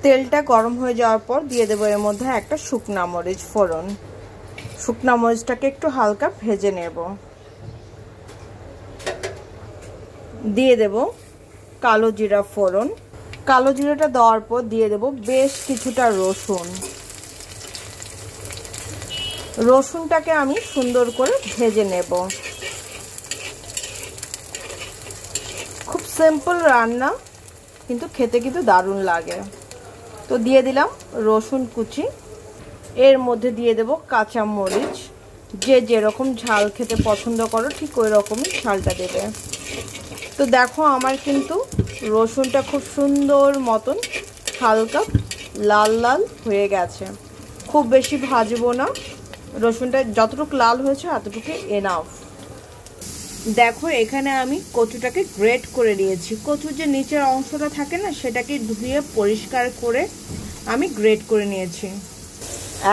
তেলটা গরম হয়ে যাওয়ার পর দিয়ে দেবো এর মধ্যে একটা শুকনা মরিচ ফোড়ন। শুকনা মরিচটাকে একটু হালকা ভেজে নেব। দিয়ে দেব কালো জিরা ফোড়ন। কালো জিরাটা দেওয়ার পর দিয়ে দেব বেশ কিছুটা রসুন। রসুনটাকে আমি সুন্দর করে ভেজে নেব। খুব সিম্পল রান্না, কিন্তু খেতে কিন্তু দারুণ লাগে। তো দিয়ে দিলাম রসুন কুচি। এর মধ্যে দিয়ে দেব কাঁচা মরিচ। যে যেরকম ঝাল খেতে পছন্দ করো ঠিক ওই রকমই ঝালটা দেবে। তো দেখো আমার কিন্তু রসুনটা খুব সুন্দর মতন হালকা লাল লাল হয়ে গেছে। খুব বেশি ভাজবো না, রসুনটা যতটুকু লাল হয়েছে এতটুকু এনাফ। দেখো এখানে আমি কচুটাকে গ্রেট করে নিয়েছি। কচুর যে নিচের অংশটা থাকে না, সেটাকে ধুয়ে পরিষ্কার করে আমি গ্রেট করে নিয়েছি।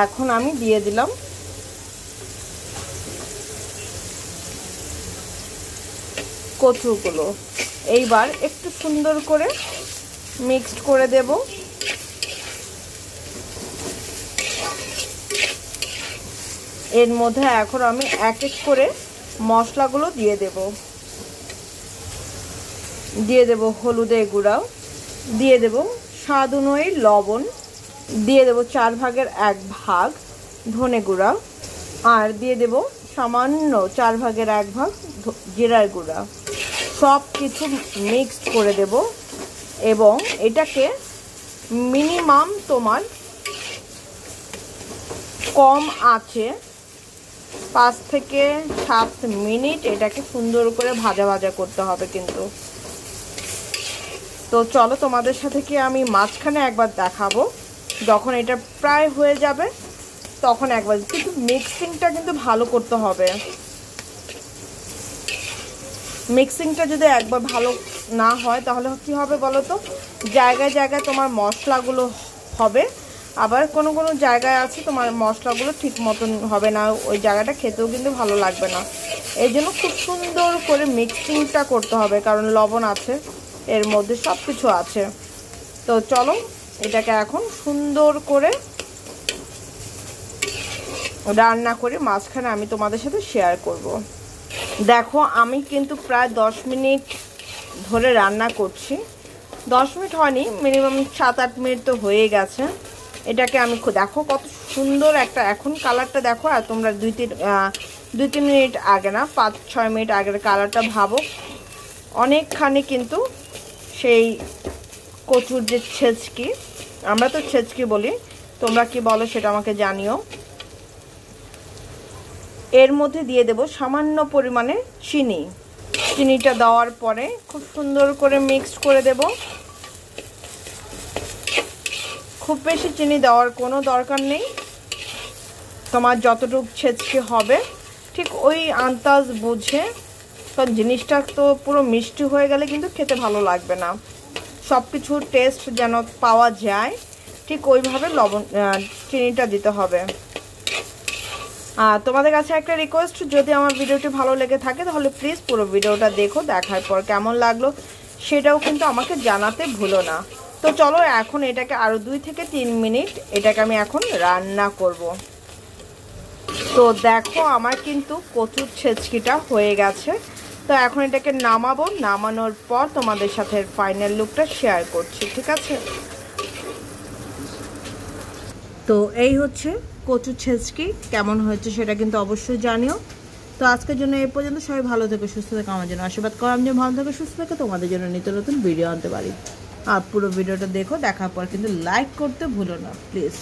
এখন আমি দিয়ে দিলাম কচুগুলো। এইবার একটু সুন্দর করে মিক্সড করে দেব। এর মধ্যে এখন আমি এক এক করে মশলাগুলো দিয়ে দেব। দিয়ে দেব হলুদের গুঁড়া, দিয়ে দেব স্বাদ অনুযায়ী লবণ, দিয়ে দেব 4 ভাগের 1 ভাগ ধনে গুঁড়া, আর দিয়ে দেব সামান্য 4 ভাগের 1 ভাগ জিরার গুঁড়া। সব কিছু মিক্সড করে দেব এবং এটাকে মিনিমাম তোমার কম আঁচে 5 থেকে 7 মিনিট এটাকে সুন্দর করে ভাজা ভাজা করতে হবে কিন্তু। তো চলো তোমাদের সাথে কি আমি মাঝখানে একবার দেখাবো, যখন এটা প্রায় হয়ে যাবে তখন একবার। কিন্তু মিক্সিংটা কিন্তু ভালো করতে হবে। মিক্সিংটা যদি একবার ভালো না হয় তাহলে কি হবে বলো তো, জায়গায় জায়গায় তোমার মশলাগুলো হবে, আবার কোনো কোনো জায়গায় আছে তোমার মশলাগুলো ঠিক মতন হবে না, ওই জায়গাটা খেতেও কিন্তু ভালো লাগবে না। এই জন্য খুব সুন্দর করে মিক্সিংটা করতে হবে, কারণ লবণ আছে এর মধ্যে, সব কিছু আছে। তো চলো এটাকে এখন সুন্দর করে রান্না করে মাঝখানে আমি তোমাদের সাথে শেয়ার করব। দেখো আমি কিন্তু প্রায় 10 মিনিট ধরে রান্না করছি। 10 মিনিট হয়নি, মিনিমাম 7-8 মিনিট তো হয়ে গেছে। এটাকে আমি দেখো কত সুন্দর একটা এখন কালারটা দেখো। আর তোমরা 2-3 মিনিট আগে না, 5-6 মিনিট আগের কালারটা ভাবো। অনেকখানি কিন্তু সেই কচুর যে ছেচকি, আমরা তো ছেচকি বলি, তোমরা কি বলো সেটা আমাকে জানিও। এর মধ্যে দিয়ে দেব সামান্য পরিমাণে চিনি। চিনিটা দেওয়ার পরে খুব সুন্দর করে মিক্স করে দেব। খুব বেশি চিনি দেওয়ার কোনো দরকার নেই, তোমার যতটুকু ছেচকি হবে ঠিক ওই আন্দাজ বুঝে। কারণ জিনিসটা তো পুরো মিষ্টি হয়ে গেলে কিন্তু খেতে ভালো লাগবে না। সব কিছুর টেস্ট যেন পাওয়া যায় ঠিক ওইভাবে চিনিটা দিতে হবে। তোমাদের কাছে একটা রিকোয়েস্ট, যদি আমার ভিডিওটি ভালো লেগে থাকে তাহলে প্লিজ পুরো ভিডিওটা দেখো। দেখার পর কেমন লাগলো সেটাও কিন্তু আমাকে জানাতে ভুলো না। তো চলো এখন এটাকে আরও 2 থেকে 3 মিনিট এটাকে আমি এখন রান্না করব। তো দেখো আমার কিন্তু কচুর ছেচকিটা হয়ে গেছে। তো এখন এটাকে নামাবো। নামানোর পর তোমাদের সাথে ফাইনাল লুকটা শেয়ার করছি, ঠিক আছে? তো এই হচ্ছে কচুর ছেচকি, কেমন হয়েছে সেটা কিন্তু অবশ্যই জানিও। তো আজকের জন্য এই পর্যন্ত। সবাই ভালো থেকো, সুস্থ থেকো, আমার জন্য আশীর্বাদ করো। আমি যেন ভালো থেকো, সুস্থ থেকো, তোমাদের জন্য নিত্য নতুন ভিডিও আনতে পারি। আর পুরো ভিডিওটা দেখো, দেখার পর কিন্তু লাইক করতে ভুলো না প্লিজ।